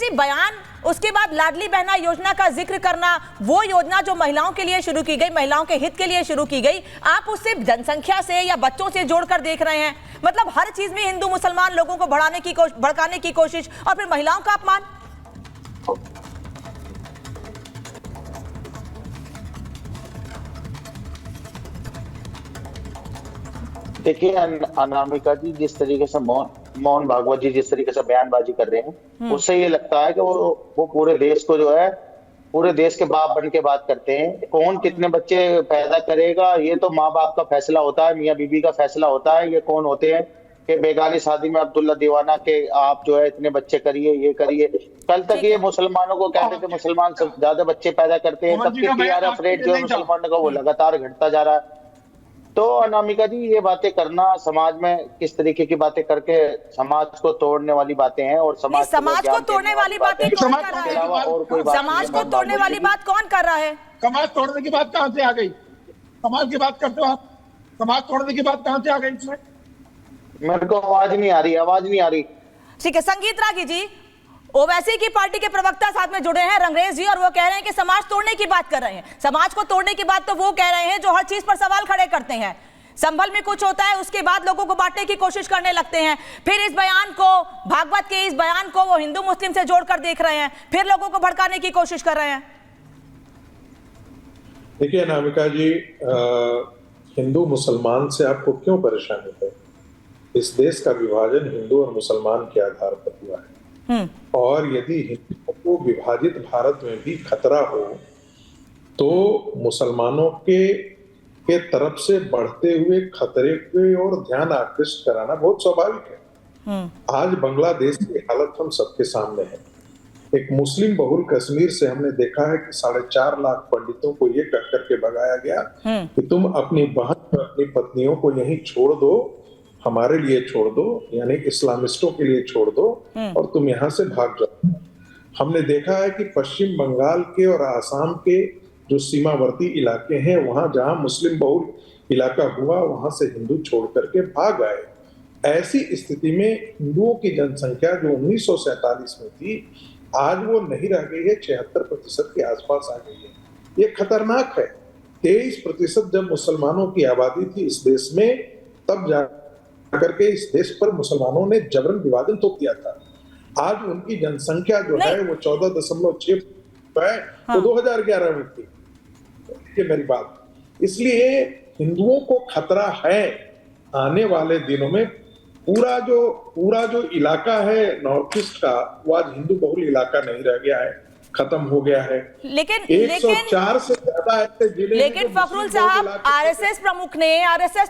सिर्फ बयान, उसके बाद लाडली बहना योजना का जिक्र करना, वो योजना जो महिलाओं के लिए शुरू की गई, महिलाओं के हित के लिए शुरू की गई, आप उससे जनसंख्या से या बच्चों से जोड़कर देख रहे हैं। मतलब हर चीज में हिंदू मुसलमान लोगों को भड़काने की कोशिश, और फिर महिलाओं का अपमान। देखिए अनामिका जी, जिस तरीके से मोहन भागवत जी जिस तरीके से बयानबाजी कर रहे हैं, उससे ये लगता है कि वो पूरे देश को जो है, पूरे देश के बाप बन के बात करते हैं। कौन कितने बच्चे पैदा करेगा ये तो माँ बाप का फैसला होता है, मियाँ बीबी का फैसला होता है। ये कौन होते हैं कि बेगानी शादी में अब्दुल्ला दीवाना के आप जो है इतने बच्चे करिए, ये करिए। कल तक ये मुसलमानों को कहते थे मुसलमान सब ज्यादा बच्चे पैदा करते हैं, तब की टीआरएफ रेट जो है मुसलमानों का वो लगातार घटता जा रहा है। तो अनामिका जी, ये बातें करना समाज में किस तरीके की बातें करके समाज को तोड़ने वाली बातें हैं। और समाज को तोड़ने वाली बातें कौन कर रहा है? और कोई समाज को तोड़ने वाली बात कौन कर रहा है? समाज तोड़ने की बात कहां से आ गई? समाज की बात करते हो आप, समाज तोड़ने की बात कहां से आ गई इसमें? मेरे को आवाज नहीं आ रही, आवाज नहीं आ रही। ठीक है, संगीत रागी जी, ओवैसी की पार्टी के प्रवक्ता साथ में जुड़े हैं, रंगरेज जी, और वो कह रहे हैं कि समाज तोड़ने की बात कर रहे हैं। समाज को तोड़ने की बात तो वो कह रहे हैं जो हर चीज पर सवाल खड़े करते हैं। संभल में कुछ होता है, उसके बाद लोगों को बांटने की कोशिश करने लगते हैं। फिर इस बयान को, भागवत के इस बयान को वो हिंदू मुस्लिम से जोड़कर देख रहे हैं, फिर लोगों को भड़काने की कोशिश कर रहे हैं। देखिए अनामिका जी, हिंदू मुसलमान से आपको क्यों परेशानी है? इस देश का विभाजन हिंदू और मुसलमान के आधार पर हुआ है, और यदि हिंदुओं को विभाजित भारत में भी खतरा हो तो मुसलमानों के तरफ से बढ़ते हुए खतरे की ओर ध्यान आकृष्ट कराना बहुत स्वाभाविक है। आज बांग्लादेश की हालत हम सबके सामने है। एक मुस्लिम बहुल कश्मीर से हमने देखा है कि 4.5 लाख पंडितों को ये कह करके भगाया गया कि तुम अपनी बहन और अपनी पत्नियों को यहीं छोड़ दो, हमारे लिए छोड़ दो, यानी इस्लामिस्टों के लिए छोड़ दो, और तुम यहाँ से भाग जाओ। हमने देखा है कि पश्चिम बंगाल के और आसाम के जो सीमावर्ती इलाके हैं, वहां जहां मुस्लिम बहुल इलाका हुआ, वहां से हिंदू छोड़ करके भाग आए। ऐसी स्थिति में हिंदुओं की जनसंख्या जो 1947 में थी, आज वो नहीं रह गई है, 76% के आसपास आ गई है। ये खतरनाक है। 23% जब मुसलमानों की आबादी थी इस देश में, तब जा करके इस देश पर मुसलमानों ने जबरन विभाजन तो किया था। आज उनकी जनसंख्या जो है वो 14.6 है, तो 2011 में थी। ये मेरी बात। इसलिए हिंदुओं को खतरा है आने वाले दिनों में। पूरा जो इलाका है नॉर्थ ईस्ट का, वो आज हिंदू बहुल इलाका नहीं रह गया है, खत्म हो गया है। लेकिन 104 से ज्यादा ऐसे जिले, लेकिन फखरुल साहब, आरएसएस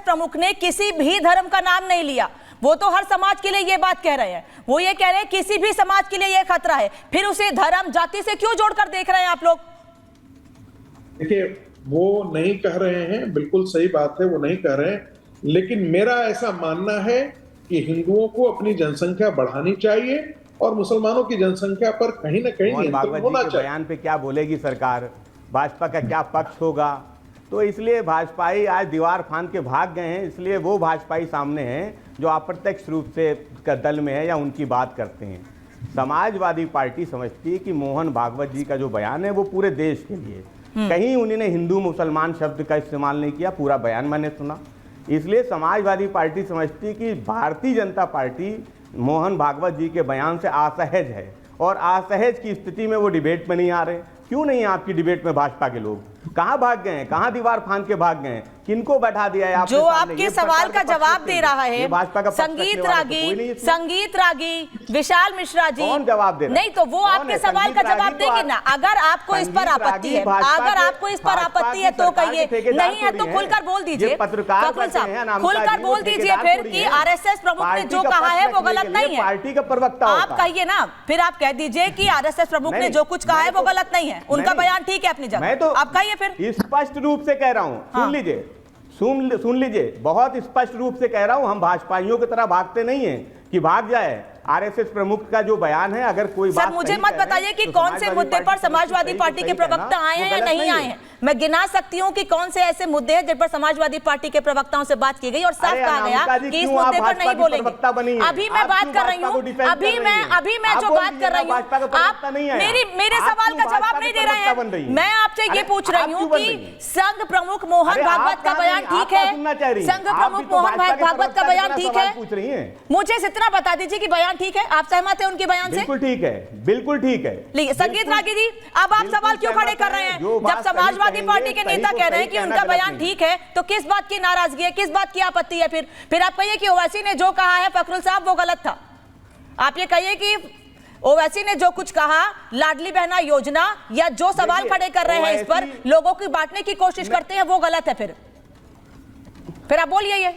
प्रमुख ने किसी भी धर्म का नाम नहीं लिया। वो तो हर समाज के लिए ये बात कह रहे हैं। वो ये कह रहे हैं किसी भी समाज के लिए ये खतरा है, फिर उसे धर्म जाति से क्यों जोड़कर देख रहे हैं आप लोग? देखिए, वो नहीं कह रहे हैं, बिल्कुल सही बात है, वो नहीं कह रहे हैं। लेकिन मेरा ऐसा मानना है कि हिंदुओं को अपनी जनसंख्या बढ़ानी चाहिए और मुसलमानों की जनसंख्या पर कहीं ना कहीं नियंत्रण होना चाहिए। बयान पे क्या बोलेगी सरकार, भाजपा का क्या पक्ष होगा? तो इसलिए भाजपाई आज दीवार फांद के भाग गए हैं। इसलिए वो भाजपाई सामने हैं जो अप्रत्यक्ष रूप से दल में है या उनकी बात करते हैं। समाजवादी पार्टी समझती है कि मोहन भागवत जी का जो बयान है वो पूरे देश के लिए, कहीं उन्होंने हिंदू मुसलमान शब्द का इस्तेमाल नहीं किया, पूरा बयान मैंने सुना। इसलिए समाजवादी पार्टी समझती है कि भारतीय जनता पार्टी मोहन भागवत जी के बयान से असहज है, और असहज की स्थिति में वो डिबेट में नहीं आ रहे। क्यों नहीं आपकी डिबेट में भाजपा के लोग? कहां भाग गए हैं? कहां दीवार फांद के भाग गए हैं? किनको बैठा दिया है जो आपके सवाल का जवाब दे रहा है? भाजपा का संगीत रागी विशाल मिश्रा जी कौन जवाब दे रहा है? नहीं तो वो आपके सवाल का जवाब देंगे ना। अगर आपको इस पर आपत्ति है, तो कहिए, नहीं है तो खुलकर बोल दीजिए। खुलकर बोल दीजिए फिर कि आरएसएस प्रमुख ने जो कहा है वो गलत नहीं है। पार्टी का प्रवक्ता आप कहिए ना, फिर आप कह दीजिए कि आरएसएस प्रमुख ने जो कुछ कहा है वो गलत नहीं है, उनका बयान ठीक है अपनी जगह। मैं तो आप कहिए फिर। स्पष्ट रूप से कह रहा हूं, सुन लीजिए, बहुत स्पष्ट रूप से कह रहा हूं, हम भाजपाइयों की तरह भागते नहीं हैं कि भाग जाए। आरएसएस प्रमुख का जो बयान है, अगर कोई सर मुझे मत बताइए कि कौन से मुद्दे पर समाजवादी पार्टी के प्रवक्ता आए हैं या नहीं आए हैं। मैं गिना सकती हूँ कि कौन से ऐसे मुद्दे हैं जिन पर समाजवादी पार्टी के प्रवक्ताओं से बात की गई और साफ कहा गया कि इस मुद्दे पर नहीं बोलेंगे। अभी मैं बात कर रही हूँ, अभी मैं जो बात कर रही हूँ, आप मेरे सवाल का जवाब नहीं दे रहे हैं। मैं आपसे ये पूछ रही हूँ कि संघ प्रमुख मोहन भागवत का बयान ठीक है? संघ प्रमुख मोहन भागवत का बयान ठीक है? मुझे इतना बता दीजिए कि बयान ठीक है, आप सहमत हैं उनके बयान से? बिल्कुल ठीक है, बिल्कुल ठीक है। संगीत रागी जी, अब आप सवाल क्यों खड़े कर रहे हैं? जब समाजवादी पार्टी के नेता कह रहे हैं कि उनका बयान ठीक है, तो किस बात की नाराजगी है, किस बात की आपत्ति है? फिर आप कहिए कि ओवैसी ने जो कहा है फखरुल साहब वो गलत था। आप ये कहिए कि ओवैसी ने जो कुछ कहा, लाडली बहना योजना या जो सवाल खड़े कर रहे हैं इस पर लोगों की बांटने की कोशिश करते हैं, वो गलत है। फिर आप बोलिए ये।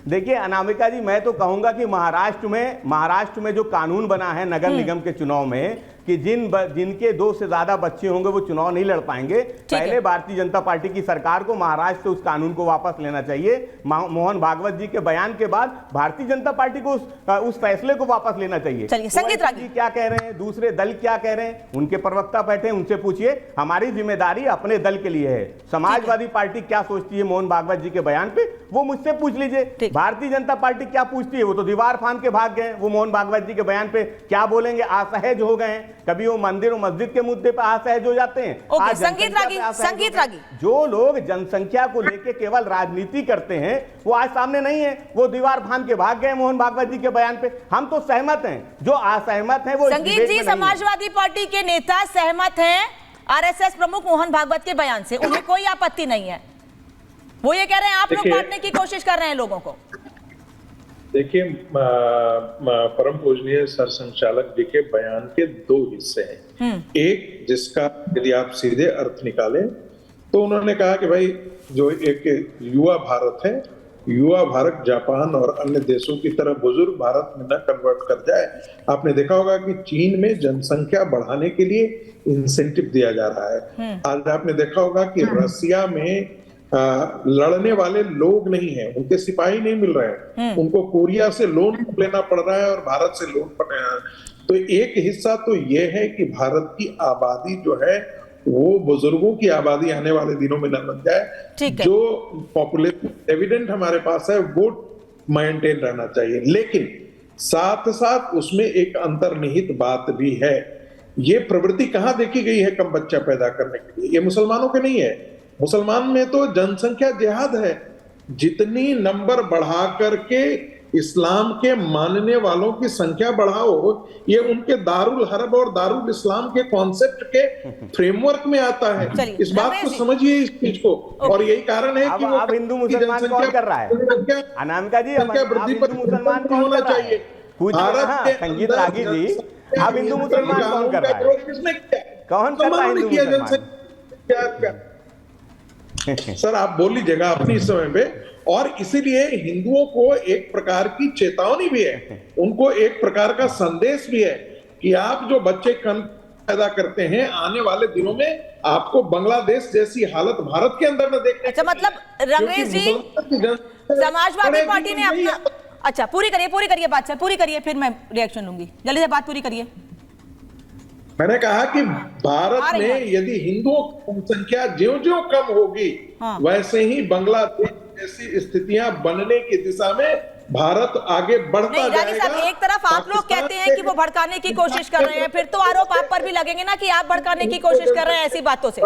देखिए अनामिका जी, मैं तो कहूंगा कि महाराष्ट्र में जो कानून बना है नगर निगम के चुनाव में कि जिनके 2 से ज्यादा बच्चे होंगे वो चुनाव नहीं लड़ पाएंगे, पहले भारतीय जनता पार्टी की सरकार को महाराष्ट्र से उस कानून को वापस लेना चाहिए। मोहन भागवत जी के बयान के बाद भारतीय जनता पार्टी को उस फैसले को वापस लेना चाहिए। चलिए संगीत रागी क्या कह रहे हैं, दूसरे दल क्या कह रहे हैं, उनके प्रवक्ता बैठे हैं, उनसे पूछिए। हमारी जिम्मेदारी अपने दल के लिए है। समाजवादी पार्टी क्या सोचती है मोहन भागवत जी के बयान पे, वो मुझसे पूछ लीजिए। भारतीय जनता पार्टी क्या पूछती है, वो तो दीवार फांद के भाग गए। वो मोहन भागवत जी के बयान पे क्या बोलेंगे? असहज हो गए हैं। कभी वो मंदिर और मस्जिद के मुद्दे पर असहज हो जाते हैं। आज संगीत रागी जो लोग जनसंख्या को लेके केवल राजनीति करते हैं वो आज सामने नहीं है, वो दीवार फांद के भाग गए मोहन भागवत जी के बयान पे। हम तो सहमत हैं, जो असहमत हैं वो संगीत जी, समाजवादी पार्टी के नेता सहमत हैं आरएसएस प्रमुख मोहन भागवत के बयान से, उन्हें कोई आपत्ति नहीं है। वो ये कह रहे हैं आप लोग बांटने की कोशिश कर रहे हैं लोगों को। देखिए, परम पूजनीय सर संचालक जी के बयान के 2 हिस्से हैं। एक जिसका यदि आप सीधे अर्थ निकालें तो उन्होंने कहा कि भाई जो एक युवा भारत है, युवा भारत जापान और अन्य देशों की तरह बुजुर्ग भारत में न कन्वर्ट कर जाए। आपने देखा होगा कि चीन में जनसंख्या बढ़ाने के लिए इंसेंटिव दिया जा रहा है। आज आपने देखा होगा कि रसिया में लड़ने वाले लोग नहीं हैं, उनके सिपाही नहीं मिल रहे हैं, उनको कोरिया से लोन लेना पड़ रहा है और भारत से लोन पड़ रहा है। तो एक हिस्सा तो ये है कि भारत की आबादी जो है वो बुजुर्गों की आबादी आने वाले दिनों में न बन जाए। जो पॉपुलेशन एविडेंट हमारे पास है वो मेंटेन रहना चाहिए, लेकिन साथ साथ उसमें एक अंतर्निहित बात भी है। ये प्रवृत्ति कहां देखी गई है कम बच्चा पैदा करने के लिए? ये मुसलमानों के नहीं है। मुसलमान में तो जनसंख्या जिहाद है। जितनी नंबर बढ़ा करके इस्लाम के मानने वालों की संख्या बढ़ाओ, ये उनके दारुल हरब और दारुल इस्लाम के कॉन्सेप्ट के फ्रेमवर्क में आता है। इस बात को समझिए, इस चीज को। और यही कारण है कि अब हिंदू मुसलमान कौन कर रहा है? अनामिका जी, वृद्धि पर मुसलमान कौन होना चाहिए? भारत संगीत रागी जी, अब हिंदू मुसलमान कौन कर रहा है? किसने किया? कौन कर रहा है हिंदू मुसलमान? सर आप बोल लीजिएगा अपनी समय पे। और इसीलिए हिंदुओं को एक प्रकार की चेतावनी भी है, उनको एक प्रकार का संदेश भी है कि आप जो बच्चे कम पैदा करते हैं, आने वाले दिनों में आपको बांग्लादेश जैसी हालत भारत के अंदर न देखने। अच्छा, मतलब रमेश जी, समाजवादी पार्टी ने अपना, अच्छा पूरी करिए बात सर, पूरी करिए, फिर मैं रिएक्शन लूंगी। जल्दी से बात पूरी करिए। मैंने कहा कि भारत में यदि हिंदुओं की संख्या ज्यों-ज्यों कम होगी, वैसे ही बांग्लादेश जैसी स्थितियां बनने की दिशा में भारत आगे बढ़ता जाएगा। एक तरफ आप लोग कहते हैं कि वो भड़काने की कोशिश कर रहे हैं, फिर तो आरोप आप पर भी लगेंगे ना कि आप भड़काने की कोशिश कर रहे हैं ऐसी बातों से।